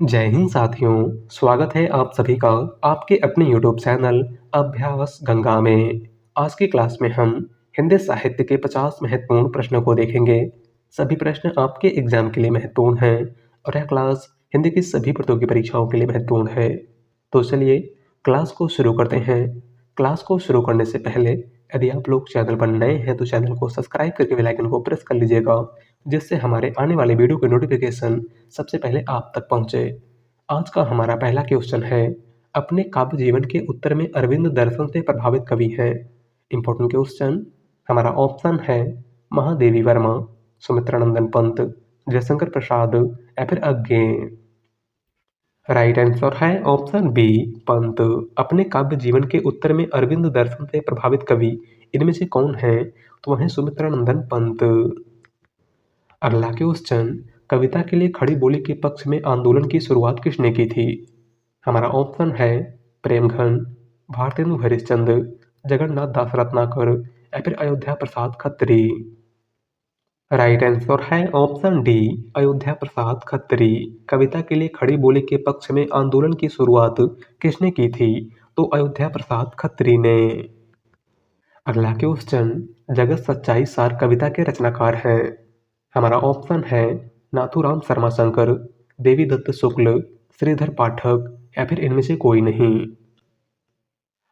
जय हिंद साथियों। स्वागत है आप सभी का आपके अपने यूट्यूब चैनल अभ्यास गंगा में। आज की क्लास में हम हिंदी साहित्य के 50 महत्वपूर्ण प्रश्नों को देखेंगे। सभी प्रश्न आपके एग्जाम के लिए महत्वपूर्ण हैं और यह क्लास हिंदी की सभी प्रतियोगी परीक्षाओं के लिए महत्वपूर्ण है। तो चलिए क्लास को शुरू करते हैं। क्लास को शुरू करने से पहले यदि आप लोग चैनल पर नए हैं तो चैनल को सब्सक्राइब करके बेल आइकन को प्रेस कर लीजिएगा, जिससे हमारे आने वाले वीडियो के नोटिफिकेशन सबसे पहले आप तक पहुंचे। आज का हमारा पहला क्वेश्चन है, अपने काव्य जीवन के उत्तर में अरविंद दर्शन से प्रभावित कवि है। Important question. हमारा ऑप्शन है महादेवी वर्मा, सुमित्रानंदन पंत, जयशंकर प्रसाद या फिर अज्ञे। राइट आंसर है ऑप्शन बी पंत। अपने काव्य जीवन के उत्तर में अरविंद दर्शन से प्रभावित कवि इनमें से कौन है? तो वह है सुमित्रानंदन पंत। अगला क्वेश्चन, कविता के लिए खड़ी बोली के पक्ष में आंदोलन की शुरुआत किसने की थी? हमारा ऑप्शन है प्रेमघन, भारतेंदु हरिश्चंद्र, जगन्नाथ दास रत्नाकर या फिर अयोध्या प्रसाद खत्री। राइट आंसर है ऑप्शन डी अयोध्या प्रसाद खत्री। कविता के लिए खड़ी बोली के पक्ष में आंदोलन की शुरुआत किसने की थी? तो अयोध्या प्रसाद खत्री ने। अगला क्वेश्चन, जगत सच्चाई सार कविता के रचनाकार हैं। हमारा ऑप्शन है नाथूराम शर्मा शंकर, देवी दत्त शुक्ल, श्रीधर पाठक या फिर इनमें से कोई नहीं।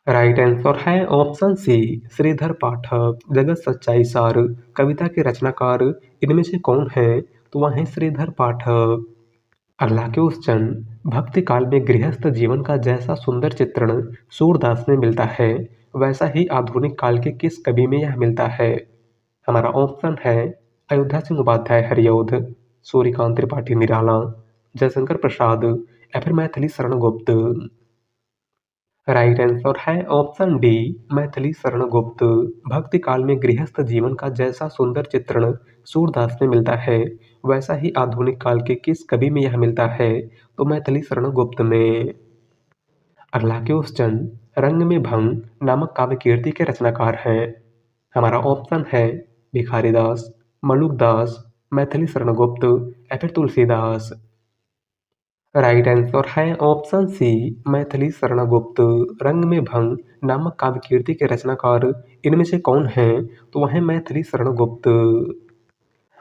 राइट आंसर है ऑप्शन सी श्रीधर पाठक। जगत सच्चाई सार कविता के रचनाकार इनमें से कौन है? तो वह है श्रीधर पाठक। अगला क्वेश्चन, भक्ति काल में गृहस्थ जीवन का जैसा सुंदर चित्रण सूरदास में मिलता है, वैसा ही आधुनिक काल के किस कवि में यह मिलता है? हमारा ऑप्शन है अयोध्या सिंह उपाध्याय हरिऔध, सूर्यकांत त्रिपाठी निराला, जयशंकर प्रसाद या फिर मैथिली शरण गुप्त। राइट आंसर है ऑप्शन डी मैथिली शरण गुप्त। भक्ति काल में गृहस्थ जीवन का जैसा सुंदर चित्रण सूरदास में मिलता है, वैसा ही आधुनिक काल के किस कवि में यह मिलता है? तो मैथिली शरण गुप्त में। अगला क्वेश्चन, रंग में भंग नामक काव्य कीर्ति के रचनाकार हैं। हमारा ऑप्शन है भिखारीदास, मलुकदास, मैथिली शरण गुप्त या फिर तुलसीदास। राइट आंसर है ऑप्शन सी मैथिली शरण गुप्त। रंग में भंग नामक काव्य कीर्ति के रचनाकार इनमें से कौन है? तो वह है मैथिली शरण गुप्त।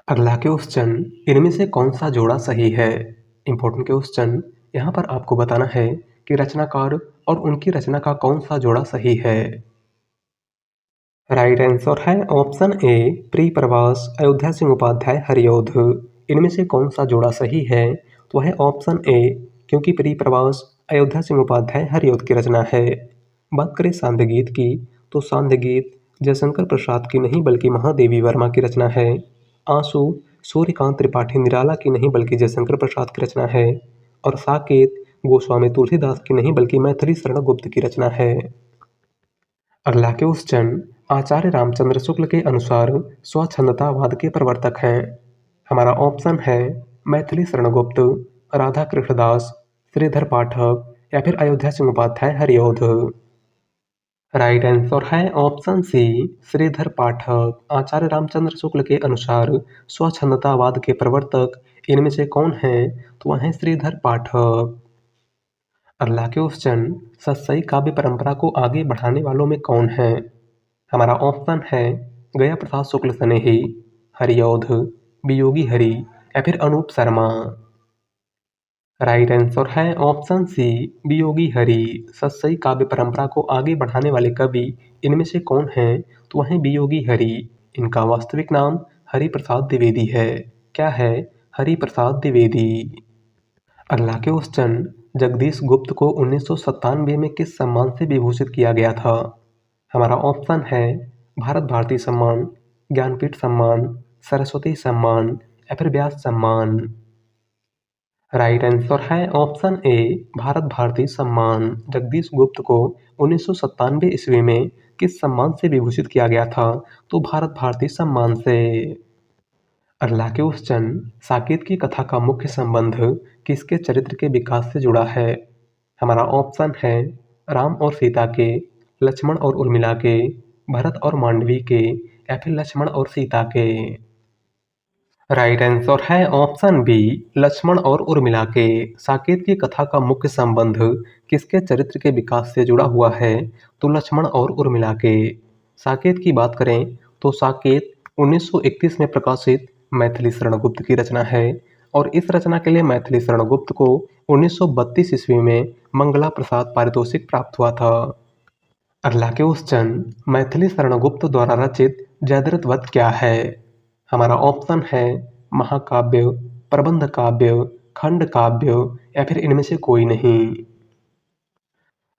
अगला क्वेश्चन, इनमें से कौन सा जोड़ा सही है? Important question. यहाँ पर आपको बताना है कि रचनाकार और उनकी रचना का कौन सा जोड़ा सही है। राइट आंसर है ऑप्शन ए प्रिय प्रवास, अयोध्या सिंह उपाध्याय हरिऔध। इनमें से कौन सा जोड़ा सही है? तो है ऑप्शन ए, क्योंकि प्रिय प्रवास अयोध्या सिंह उपाध्याय हरिऔध की रचना है। बात करें सांध्य गीत की, तो सांध्य गीत जयशंकर प्रसाद की नहीं बल्कि महादेवी वर्मा की रचना है। आंसू सूर्यकांत त्रिपाठी निराला की नहीं बल्कि जयशंकर प्रसाद की रचना है। और साकेत गोस्वामी तुलसीदास की नहीं बल्कि मैथिली शरण गुप्त की रचना है। अगला क्वेश्चन, आचार्य रामचंद्र शुक्ल के अनुसार स्वच्छंदतावाद के प्रवर्तक हैं। हमारा ऑप्शन है मैथिली शरण गुप्त, राधा कृष्णदास, श्रीधर पाठक या फिर अयोध्या सिंह उपाध्याय हरिऔध। राइट आंसर है ऑप्शन सी श्रीधर पाठक। आचार्य रामचंद्र शुक्ल के अनुसार स्वच्छंदतावाद के प्रवर्तक इनमें से कौन है? तो वह है श्रीधर पाठक। अगला क्वेश्चन, सतसई काव्य परंपरा को आगे बढ़ाने वालों में कौन है? हमारा ऑप्शन है गया प्रसाद शुक्ल सनेही, हरिऔध, वियोगी हरि या फिर अनूप शर्मा। राइट आंसर है ऑप्शन सी वियोगी हरि। सतसई काव्य परंपरा को आगे बढ़ाने वाले कवि इनमें से कौन है? तो वह है वियोगी हरि। इनका वास्तविक नाम हरि प्रसाद द्विवेदी है। क्या है? हरि प्रसाद द्विवेदी। अगला क्वेश्चन, जगदीश गुप्त को 1997 में किस सम्मान से विभूषित किया गया था? हमारा ऑप्शन है भारत भारती सम्मान, ज्ञानपीठ सम्मान, सरस्वती सम्मान या फिर व्यास सम्मान। राइट आंसर है ऑप्शन ए भारत भारती सम्मान। जगदीश गुप्त को 1997 ईस्वी में किस सम्मान से विभूषित किया गया था? तो भारत भारती सम्मान से। अगला क्वेश्चन, साकेत की कथा का मुख्य संबंध किसके चरित्र के विकास से जुड़ा है? हमारा ऑप्शन है राम और सीता के, लक्ष्मण और उर्मिला के, भरत और मांडवी के या फिर लक्ष्मण और सीता के। राइट आंसर है ऑप्शन बी, लक्ष्मण और उर्मिला के। साकेत की कथा का मुख्य संबंध किसके चरित्र के विकास से जुड़ा हुआ है? तो लक्ष्मण और उर्मिला के। साकेत की बात करें तो साकेत 1931 में प्रकाशित मैथिली शरणगुप्त की रचना है और इस रचना के लिए मैथिली शरणगुप्त को 1932 ईस्वी में मंगला प्रसाद पारितोषिक प्राप्त हुआ था। अगला क्वेश्चन, मैथिली शरणगुप्त द्वारा रचित जयद्रथ वध क्या है? हमारा ऑप्शन है महाकाव्य, प्रबंध काव्य, खंड काव्य या फिर इनमें से कोई नहीं।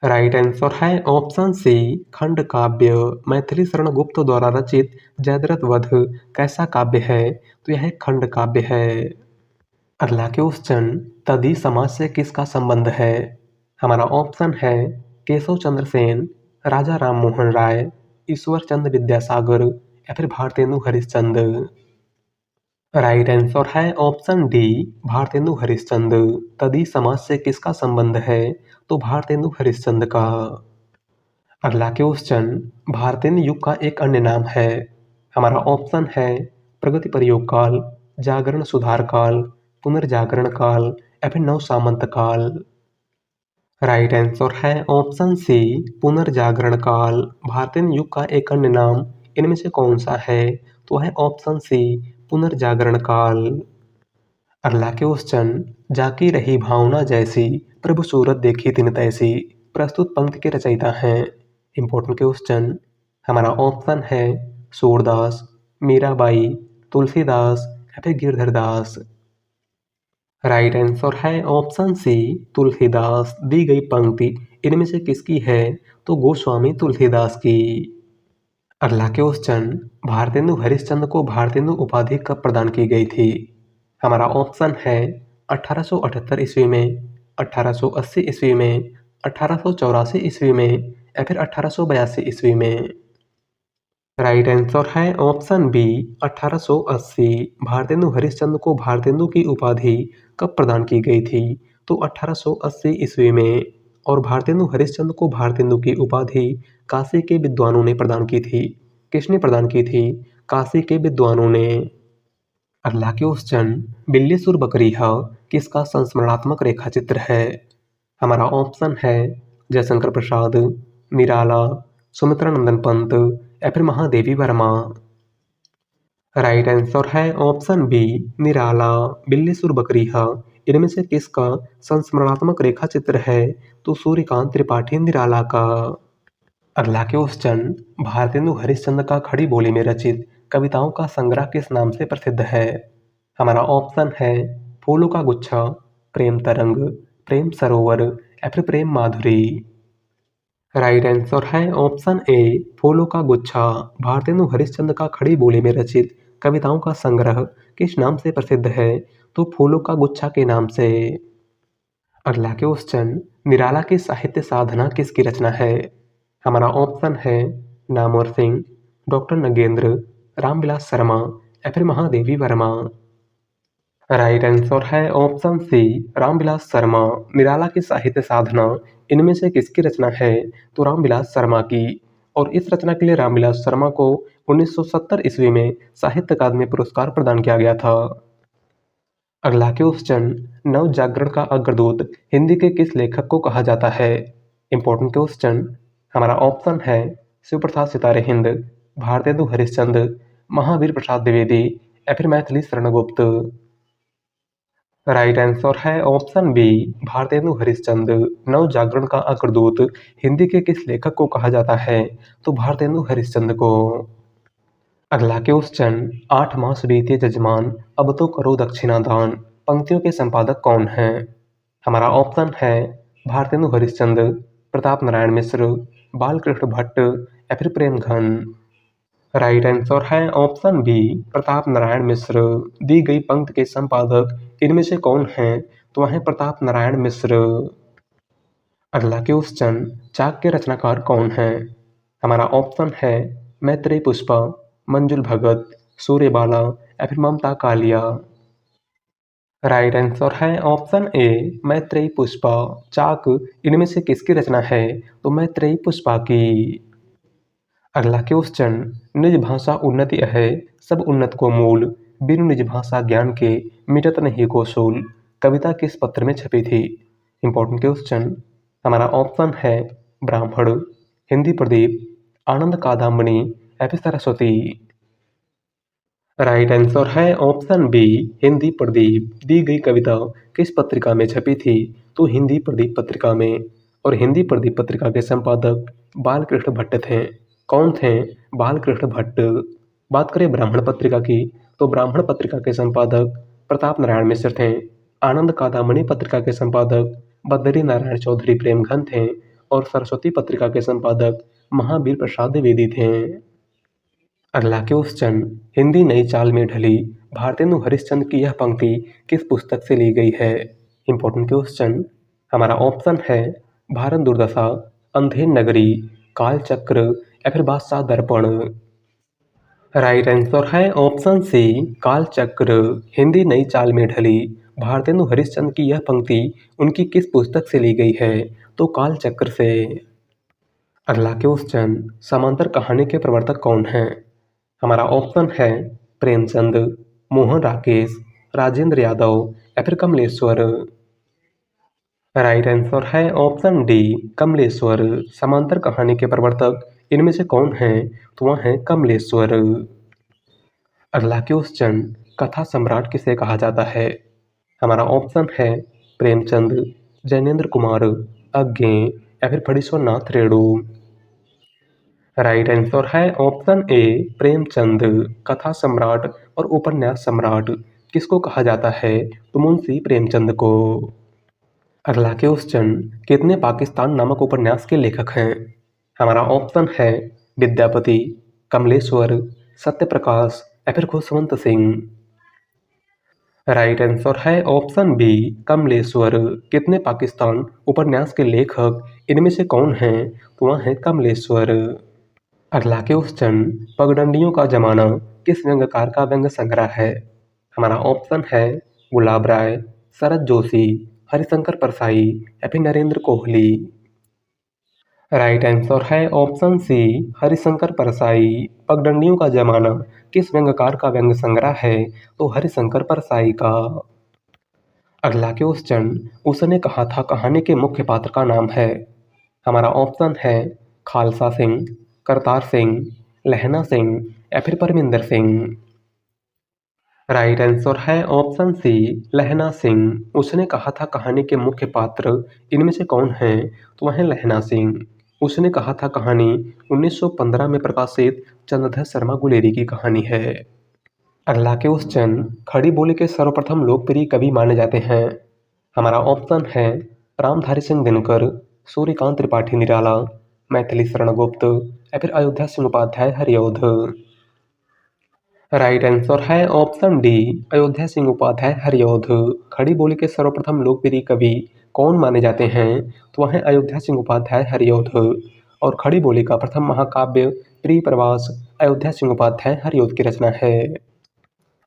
राइट आंसर है ऑप्शन सी, खंड काव्य। मैथिली शरणगुप्त द्वारा रचित जयद्रथ वध कैसा काव्य है? तो यह एक खंड काव्य है। अगला क्वेश्चन, तदी समाज से किसका संबंध है? हमारा ऑप्शन है केशव चंद्र सेन, राजा राम मोहन राय, ईश्वर चंद्र विद्यासागर या फिर भारतेंदु हरिश्चंद्र। राइट आंसर है ऑप्शन डी, भारतेंदु हरिश्चंद्र। तदी समाज से किसका संबंध है? तो भारतेंदु हरिश्चंद्र का। अगला क्वेश्चन, भारतेंदु युग का एक अन्य नाम है। हमारा ऑप्शन है प्रगति प्रयोग काल, जागरण सुधार काल, पुनर्जागरण काल या फिर नव सामंत काल। राइट आंसर है ऑप्शन सी, पुनर्जागरण काल। भारतीय युग का एक अन्य नाम इनमें से कौन सा है? तो है ऑप्शन सी, पुनर्जागरण काल। अगला क्वेश्चन, जाकी रही भावना जैसी, प्रभु सूरत देखी तिन तैसी। प्रस्तुत पंक्ति के रचयिता हैं। Important question. हमारा ऑप्शन है सूरदास, मीराबाई, तुलसीदास या फिर गिरधर दास। राइट आंसर है ऑप्शन सी, तुलसीदास। दी गई पंक्ति इनमें से किसकी है? तो गोस्वामी तुलसीदास की। अगला क्वेश्चन, भारतेंदु हरिश्चंद्र को भारतेंदु उपाधि कब प्रदान की गई थी? हमारा ऑप्शन है 1878 ईस्वी में, 1880 ईस्वी में, 1884 ईस्वी में या फिर 1882 ईस्वी में। राइट आंसर है ऑप्शन बी, 1880। भारतेंदु हरिश्चंद्र को भारतेंदु की उपाधि कब प्रदान की गई थी? तो 1880 ईस्वी में। और भारतेंदु हरिश्चंद्र को भारतेंदु की उपाधि काशी के विद्वानों ने प्रदान की थी। किसने प्रदान की थी? काशी के विद्वानों ने। अगला क्वेश्चन, बिल्लीसुर बकरीहा किसका संस्मरणात्मक रेखा चित्र है? हमारा ऑप्शन है जयशंकर प्रसाद, निराला, सुमित्रा नंदन पंत या फिर महादेवी वर्मा। राइट आंसर है ऑप्शन बी, निराला। बिल्लीसुर बकरीहा इनमें से किसका संस्मरणात्मक रेखा चित्र है? तो सूर्यकांत त्रिपाठी निराला का। अगला क्वेश्चन, भारतेंदु हरिश्चंद्र का खड़ी बोली में रचित कविताओं का संग्रह किस नाम से प्रसिद्ध है? हमारा ऑप्शन है फूलों का गुच्छा, प्रेम तरंग, प्रेम सरोवर या फिर प्रेम माधुरी। राइट आंसर है ऑप्शन ए, फूलों का गुच्छा। भारतेंदु हरिश्चंद्र का खड़ी बोली में रचित कविताओं का संग्रह किस नाम से प्रसिद्ध है? तो फूलों का गुच्छा के नाम से। अगला क्वेश्चन, निराला की साहित्य साधना किसकी रचना है? हमारा ऑप्शन है नामवर सिंह, डॉक्टर नगेंद्र, रामविलास शर्मा या फिर महादेवी वर्मा। राइट आंसर है ऑप्शन सी, रामविलास शर्मा। निराला की साहित्य साधना इनमें से किसकी रचना है? तो रामविलास शर्मा की। और इस रचना के लिए रामविलास शर्मा को 1970 ईस्वी में साहित्य अकादमी पुरस्कार प्रदान किया गया था। अगला क्वेश्चन, नव जागरण का अग्रदूत हिंदी के किस लेखक को कहा जाता है? Important question. हमारा ऑप्शन है शिव प्रसाद सितारे हिंद, भारतेंदु हरिश्चंद्र, महावीर प्रसाद द्विवेदी या फिर मैथिली शरणगुप्त। राइट आंसर है ऑप्शन बी, भारतेंदु हरिश्चंद्र। नव जागरण का अग्रदूत हिंदी के किस लेखक को कहा जाता है? तो भारतेंदु हरिश्चंद्र को। अगला क्वेश्चन, 8 मास बीते जजमान अब तो करो दक्षिणा दान। पंक्तियों के संपादक कौन हैं? हमारा ऑप्शन है भारतेंदु हरिश्चंद्र, प्रताप नारायण मिश्र, बालकृष्ण भट्ट या फिर प्रेमघन। राइट आंसर है ऑप्शन बी, प्रताप नारायण मिश्र। दी गई पंक्ति के संपादक इनमें से कौन हैं? तो वह हैं प्रताप नारायण मिश्र। अगला क्वेश्चन, चाक के रचनाकार कौन हैं? हमारा ऑप्शन है मैत्रेयी पुष्पा, मंजुल भगत, सूर्यबाला या फिर ममता कालिया। राइट आंसर है ऑप्शन ए, मैत्रेयी पुष्पा। चाक इनमें से किसकी रचना है? तो मैत्रेयी पुष्पा की। अगला क्वेश्चन, निज भाषा उन्नति है सब उन्नत को मूल बिनु निज भाषा ज्ञान के मिटत नहीं को सूल कविता किस पत्र में छपी थी? Important question. हमारा ऑप्शन है ब्राह्मण, हिंदी प्रदीप, आनंद कादम्बनी या फिर सरस्वती। राइट आंसर है ऑप्शन बी, हिंदी प्रदीप। दी गई कविता किस पत्रिका में छपी थी? तो हिंदी प्रदीप पत्रिका में। और हिंदी प्रदीप पत्रिका के संपादक बालकृष्ण भट्ट थे। कौन थे? बालकृष्ण भट्ट। बात करें ब्राह्मण पत्रिका की, तो ब्राह्मण पत्रिका के संपादक प्रताप नारायण मिश्र थे। आनंद कादम्बनी पत्रिका के संपादक बद्री नारायण चौधरी प्रेमघन थे। और सरस्वती पत्रिका के संपादक महावीर प्रसाद द्विवेदी थे। अगला क्वेश्चन। हिंदी नई चाल में ढली भारतेंदु हरिश्चंद्र की यह पंक्ति किस पुस्तक से ली गई है? Important question. हमारा ऑप्शन है भारत दुर्दशा, अंधेर नगरी, कालचक्र या फिर बादशाह दर्पण। राइट आंसर है ऑप्शन सी, कालचक्र। हिंदी नई चाल में ढली भारतेंदु हरिश्चंद्र की यह पंक्ति उनकी किस पुस्तक से ली गई है? तो कालचक्र से। अगला क्वेश्चन। समांतर कहानी के प्रवर्तक कौन हैं? हमारा ऑप्शन है प्रेमचंद, मोहन राकेश, राजेंद्र यादव या फिर कमलेश्वर। राइट आंसर है ऑप्शन डी, कमलेश्वर। समांतर कहानी के प्रवर्तक इनमें से कौन है? तो वह है कमलेश्वर। अगला क्वेश्चन। कथा सम्राट किसे कहा जाता है? हमारा ऑप्शन है प्रेमचंद, जैनेन्द्र कुमार, अज्ञे या फिर फणीश्वर नाथ रेणु। राइट आंसर है ऑप्शन ए, प्रेमचंद। कथा सम्राट और उपन्यास सम्राट किसको कहा जाता है? तो मुंशी प्रेमचंद को। अगला क्वेश्चन। कितने पाकिस्तान नामक उपन्यास के लेखक हैं? हमारा ऑप्शन है विद्यापति, कमलेश्वर, सत्यप्रकाश या फिर खुशवंत सिंह। राइट आंसर है ऑप्शन बी, कमलेश्वर। कितने पाकिस्तान उपन्यास के लेखक इनमें से कौन हैं? तो वह है कमलेश्वर। अगला क्वेश्चन। पगडंडियों का जमाना किस व्यंग्यकार का व्यंग्य संग्रह है? हमारा ऑप्शन है गुलाब राय, शरद जोशी, हरिशंकर परसाई या फिर नरेंद्र कोहली। राइट आंसर है ऑप्शन सी, हरिशंकर परसाई। पगडंडियों का जमाना किस व्यंग्यकार का व्यंग्य संग्रह है? तो हरिशंकर परसाई का। अगला क्वेश्चन। उसने कहा था कहानी के मुख्य पात्र का नाम है? हमारा ऑप्शन है खालसा सिंह, करतार सिंह, लहना सिंह या फिर परमिंदर सिंह। राइट आंसर है ऑप्शन सी, लहना सिंह। उसने कहा था कहानी के मुख्य पात्र इनमें से कौन हैं? तो वह है लहना सिंह। उसने कहा था कहानी 1915 में प्रकाशित चंद्रधर शर्मा गुलेरी की कहानी है। अगला क्वेश्चन। खड़ी बोली के सर्वप्रथम लोकप्रिय कवि माने जाते हैं? हमारा ऑप्शन है रामधारी सिंह दिनकर, सूर्यकांत त्रिपाठी निराला, मैथिली शरण गुप्त या फिर अयोध्या सिंह उपाध्याय हरिऔध। राइट आंसर है ऑप्शन डी, अयोध्या सिंह उपाध्याय हरिऔध। खड़ी बोली के सर्वप्रथम लोकप्रिय कवि कौन माने जाते हैं? तो वह है अयोध्या सिंह उपाध्याय हरिऔध। और खड़ी बोली का प्रथम महाकाव्य प्रिय प्रवास अयोध्या सिंह उपाध्याय हरिऔध की रचना है।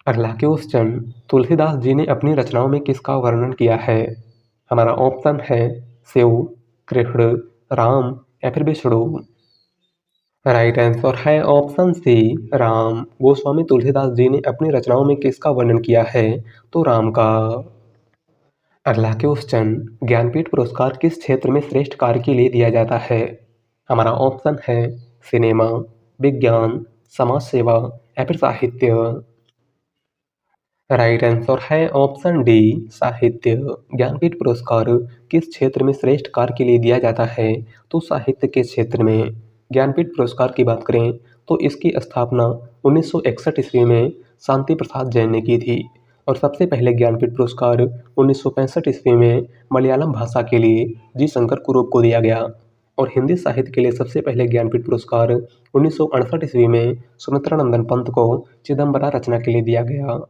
अगला क्वेश्चन। तुलसीदास जी ने अपनी रचनाओं में किसका वर्णन किया है? हमारा ऑप्शन है शिव, कृष्ण, राम या फिर विष्णु। राइट आंसर है ऑप्शन सी, राम। गोस्वामी तुलसीदास जी ने अपनी रचनाओं में किसका वर्णन किया है? तो राम का। अगला क्वेश्चन। ज्ञानपीठ पुरस्कार किस क्षेत्र में श्रेष्ठ कार्य के लिए दिया जाता है? हमारा ऑप्शन है सिनेमा, विज्ञान, समाज सेवा या फिर साहित्य। राइट आंसर है ऑप्शन डी, साहित्य। ज्ञानपीठ पुरस्कार किस क्षेत्र में श्रेष्ठ कार्य के लिए दिया जाता है? तो साहित्य के क्षेत्र में। ज्ञानपीठ पुरस्कार की बात करें तो इसकी स्थापना 1961 ईस्वी में शांति प्रसाद जैन ने की थी। और सबसे पहले ज्ञानपीठ पुरस्कार 1965 ईस्वी में मलयालम भाषा के लिए जी शंकर कुरूप को दिया गया। और हिंदी साहित्य के लिए सबसे पहले ज्ञानपीठ पुरस्कार 1968 ईस्वी में सुमित्रा नंदन पंत को चिदम्बरा रचना के लिए दिया गया।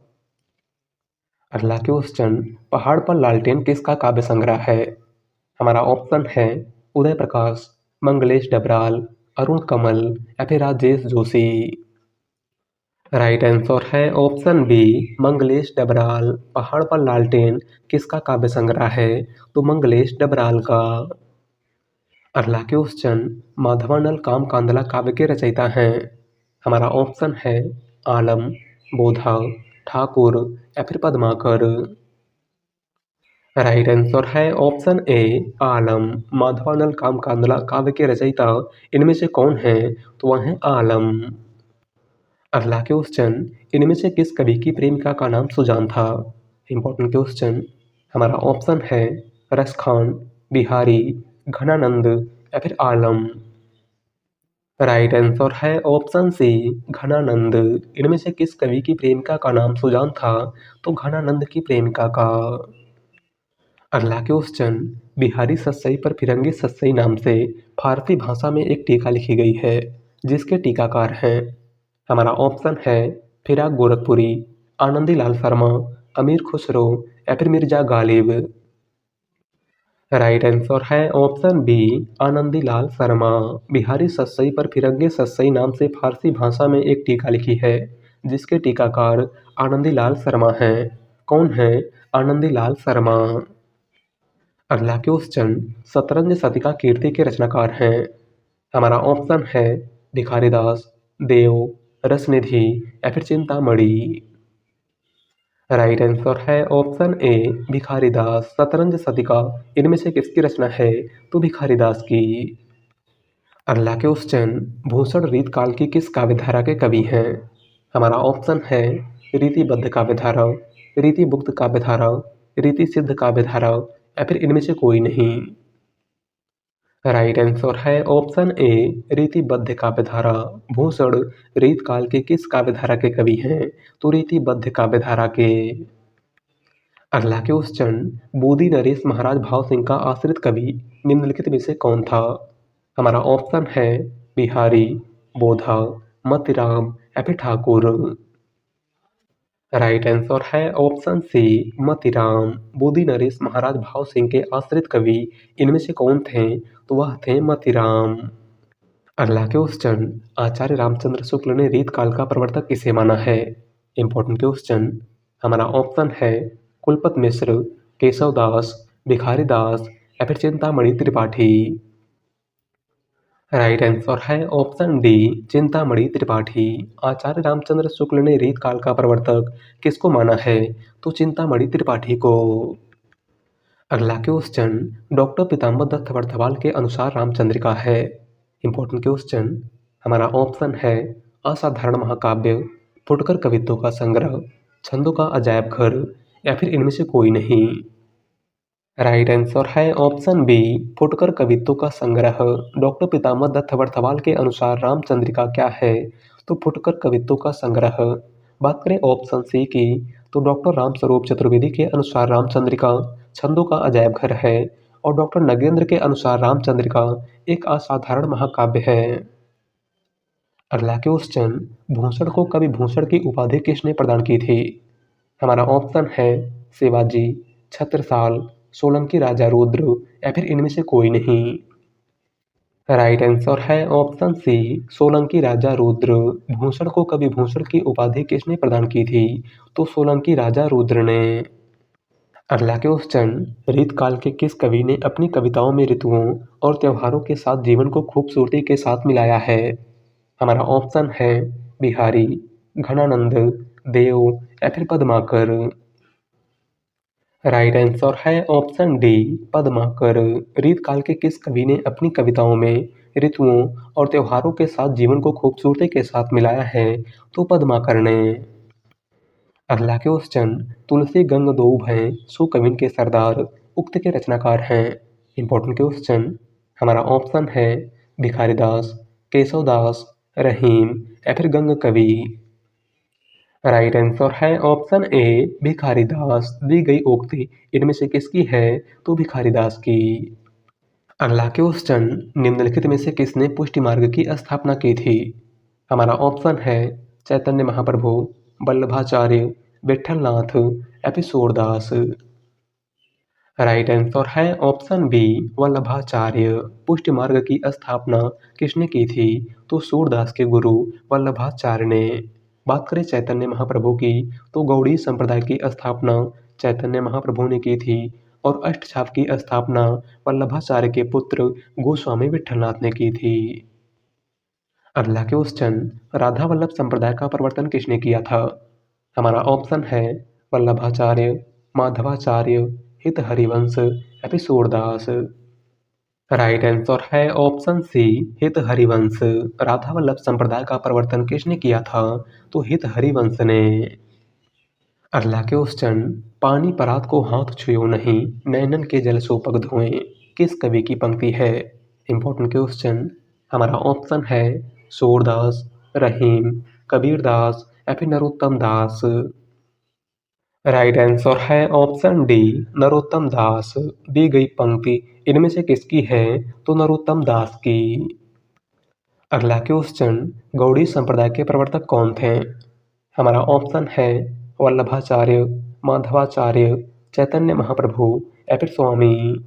अगला क्वेश्चन। पहाड़ पर लालटेन किसका काव्य संग्रह है? हमारा ऑप्शन है उदय प्रकाश, मंगलेश डबराल, अरुण कमल या फिर राजेश जोशी। राइट आंसर है ऑप्शन बी, मंगलेश डबराल। पहाड़ पर लालटेन किसका काव्य संग्रह है? तो मंगलेश डबराल का। अगला क्वेश्चन। माधवानल काम कांदला काव्य के रचयिता हैं? हमारा ऑप्शन है आलम, बोधा, ठाकुर या फिर पद्माकर। राइट आंसर है ऑप्शन ए आलम। माधवानल कामकांडला काव्य के रचयिता इनमें से कौन है? तो वह है आलम। अगला क्वेश्चन, इनमें से किस कवि की प्रेमिका का नाम सुजान था? Important question. हमारा ऑप्शन है रसखान, बिहारी, घनानंद या फिर आलम। राइट आंसर है ऑप्शन सी घनानंद। इनमें से किस कवि की प्रेमिका का नाम सुजान था? तो घनानंद की प्रेमिका का। अगला क्वेश्चन, बिहारी सस्सई पर फिरंगी सस्सई नाम से फारसी भाषा में एक टीका लिखी गई है, जिसके टीकाकार हैं। हमारा ऑप्शन है फिराक गोरखपुरी, आनंदी लाल शर्मा, अमीर खुसरो या फिर मिर्जा गालिब। राइट आंसर है ऑप्शन बी आनंदी लाल शर्मा। बिहारी सस्सई पर फिरंगी सस्सई नाम से फारसी भाषा में एक टीका लिखी है, जिसके टीकाकार आनंदी लाल शर्मा हैं। कौन है आनंदी लाल शर्मा? अगला क्वेश्चन, शतरंज शतिका कीर्ति के रचनाकार हैं। हमारा ऑप्शन है भिखारीदास, देव, रसनिधि या फिर चिंतामणि। राइट आंसर है ऑप्शन ए भिखारीदास। शतरंज शतिका इनमें से किसकी रचना है? तो भिखारीदास की। अगला क्वेश्चन, भूषण रीत काल की किस काव्यधारा के कवि हैं? हमारा ऑप्शन है रीतिबद्ध काव्यधारा, रीतिमुक्त काव्यधारा, रीति सिद्ध काव्यधारा या फिर इनमें से कोई नहीं। राइट आंसर है ऑप्शन ए रीतिबद्ध काव्यधारा। भूषण रीत काल के किस काव्यधारा के कवि हैं? तो रीतिबद्ध काव्यधारा के। अगला क्वेश्चन, बूदी नरेश महाराज भाव सिंह का आश्रित कवि निम्नलिखित में से कौन था? हमारा ऑप्शन है बिहारी, बोधा, मतिराम या फिर ठाकुर। राइट आंसर है ऑप्शन सी मतिराम। बूदी नरेश महाराज भाव सिंह के आश्रित कवि इनमें से कौन थे? तो वह थे मतिराम। अगला क्वेश्चन, आचार्य रामचंद्र शुक्ल ने रीत काल का प्रवर्तक किसे माना है? Important question. हमारा ऑप्शन है कुलपत मिश्र, केशव दास, भिखारी दास या फिर चिंतामणि त्रिपाठी। राइट आंसर है ऑप्शन डी चिंतामणि त्रिपाठी। आचार्य रामचंद्र शुक्ल ने रीत काल का प्रवर्तक किसको माना है? तो चिंतामणि त्रिपाठी को। अगला क्वेश्चन, डॉक्टर पीताम्बर दत्त बड़थवाल के अनुसार रामचंद्रिका है। Important question. हमारा ऑप्शन है असाधारण महाकाव्य, फुटकर कवित्वों का संग्रह, छंदों का अजायब घर या फिर इनमें से कोई नहीं। राइट आंसर है ऑप्शन बी फुटकर कवित्वों का संग्रह। डॉक्टर पीताम्बर दत्त बड़थवाल के अनुसार रामचंद्रिका क्या है? तो फुटकर कवित्वों का संग्रह। बात करें ऑप्शन सी की, तो डॉक्टर रामस्वरूप चतुर्वेदी के अनुसार रामचंद्रिका छंदों का अजायब घर है और डॉक्टर नगेंद्र के अनुसार रामचंद्रिका एक असाधारण महाकाव्य है। अगला क्वेश्चन, भूषण को कवि भूषण की उपाधि किसने प्रदान की थी? हमारा ऑप्शन है शिवाजी, छत्रसाल, सोलंकी राजा रुद्र या फिर इनमें से कोई नहीं। राइट आंसर है ऑप्शन सी सोलंकी राजा रुद्र। भूषण को कवि भूषण की उपाधि किसने प्रदान की थी? तो सोलंकी राजा रुद्र ने। अगला क्वेश्चन, रीतकाल के किस कवि ने अपनी कविताओं में ऋतुओं और त्योहारों के साथ जीवन को खूबसूरती के साथ मिलाया है? हमारा ऑप्शन है बिहारी, घनानंद, देव या फिर पद्माकर। राइट आंसर है ऑप्शन डी पद्माकर। रीतकाल के किस कवि ने अपनी कविताओं में ऋतुओं और त्योहारों के साथ जीवन को खूबसूरती के साथ मिलाया है? तो पद्माकर ने। अगला क्वेश्चन, तुलसी गंग दो भय सो कविन के सरदार उक्त के रचनाकार हैं। Important question. हमारा ऑप्शन है भिखारीदास, केशवदास, रहीम या फिर गंग कवि। राइट आंसर है ऑप्शन ए भिखारीदास। दी गई उक्ति इनमें से किसकी है? तो भिखारीदास की। अगला क्वेश्चन, निम्नलिखित में से किसने पुष्टि मार्ग की स्थापना की थी? हमारा ऑप्शन है चैतन्य महाप्रभु, वल्लभाचार्य, विठलनाथ या फिर सूरदास। राइट आंसर है ऑप्शन बी वल्लभाचार्य। पुष्टि मार्ग की स्थापना किसने की थी? तो सूरदास के गुरु वल्लभाचार्य ने। बात करें चैतन्य महाप्रभु की, तो गौड़ी संप्रदाय की स्थापना चैतन्य महाप्रभु ने की थी और अष्टछाप की स्थापना वल्लभाचार्य के पुत्र गोस्वामी विठलनाथ ने की थी। अगला क्वेश्चन, राधा वल्लभ संप्रदाय का प्रवर्तन किसने किया था? हमारा ऑप्शन है वल्लभाचार्य, माधवाचार्य, हित हरिवंश या फिर सूरदास। राइट आंसर है ऑप्शन सी, हित हरिवंश। राधा वल्लभ संप्रदाय का प्रवर्तन किसने किया था? तो हित हरिवंश ने। अगला क्वेश्चन, पानी परात को हाथ छुओ नहीं, नैनन के जल सो पग धोएं, किस कवि की पंक्ति है? Important question. हमारा ऑप्शन है सूरदास, रहीम, कबीरदास या फिर नरोत्तम दास। राइट आंसर है ऑप्शन डी, नरोत्तम दास। दी गई पंक्ति इनमें से किसकी है? तो नरोत्तम दास की। अगला क्वेश्चन, गौड़ी संप्रदाय के प्रवर्तक कौन थे? हमारा ऑप्शन है वल्लभाचार्य, माधवाचार्य, चैतन्य महाप्रभु या फिर स्वामी।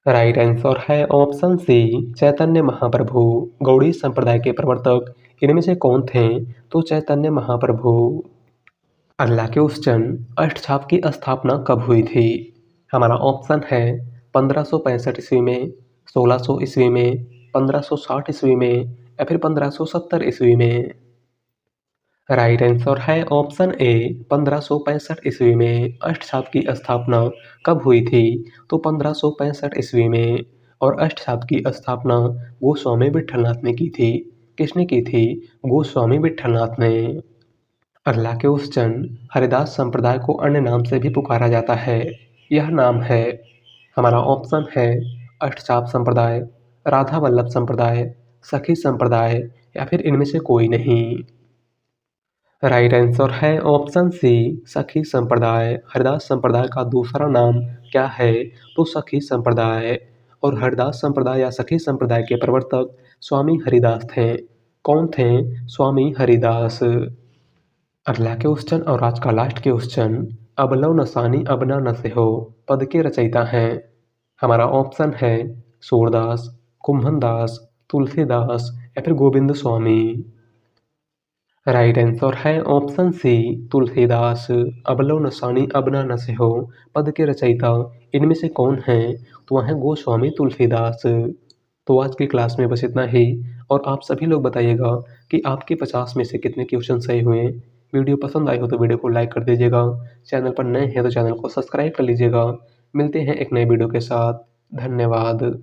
राइट आंसर है ऑप्शन सी, चैतन्य महाप्रभु। गौड़ी संप्रदाय के प्रवर्तक इनमें से कौन थे? तो चैतन्य महाप्रभु। अगला क्वेश्चन, अष्टछाप की स्थापना कब हुई थी? हमारा ऑप्शन है 1565 ईस्वी में, 1600 ईस्वी में, 1560 ईस्वी में या फिर 1570 ईस्वी में। राइट आंसर है ऑप्शन ए, 1565 ईस्वी में। अष्टछाप की स्थापना कब हुई थी? तो 1565 ईस्वी में। और अष्टछाप की स्थापना गोस्वामी विट्ठलनाथ ने की थी। किसने की थी? गोस्वामी विट्ठलनाथ ने। अगला क्वेश्चन, हरिदास संप्रदाय को अन्य नाम से भी पुकारा जाता है, यह नाम है? हमारा ऑप्शन है अष्टछाप संप्रदाय, राधा वल्लभ संप्रदाय, सखी संप्रदाय या फिर इनमें से कोई नहीं। राइट आंसर है ऑप्शन सी, सखी संप्रदाय। हरिदास संप्रदाय का दूसरा नाम क्या है? तो सखी संप्रदाय। और हरिदास संप्रदाय या सखी संप्रदाय के प्रवर्तक स्वामी हरिदास थे। कौन थे? स्वामी हरिदास। अगला क्वेश्चन और आज का लास्ट क्वेश्चन, अबलव नसानी अबना न से हो पद के रचयिता हैं? हमारा ऑप्शन है सूरदास, कुंभनदास, तुलसीदास या फिर गोविंद स्वामी। राइट आंसर है ऑप्शन सी, तुलसीदास। अबलव नसानी अबना न से हो पद के रचयिता इनमें से कौन हैं? तो वह हैं गोस्वामी तुलसीदास। तो आज की क्लास में बस इतना ही। और आप सभी लोग बताइएगा कि आपके 50 में से कितने क्वेश्चन सही हुए। वीडियो पसंद आई हो तो वीडियो को लाइक कर दीजिएगा। चैनल पर नए हैं तो चैनल को सब्सक्राइब कर लीजिएगा। मिलते हैं एक नए वीडियो के साथ। धन्यवाद।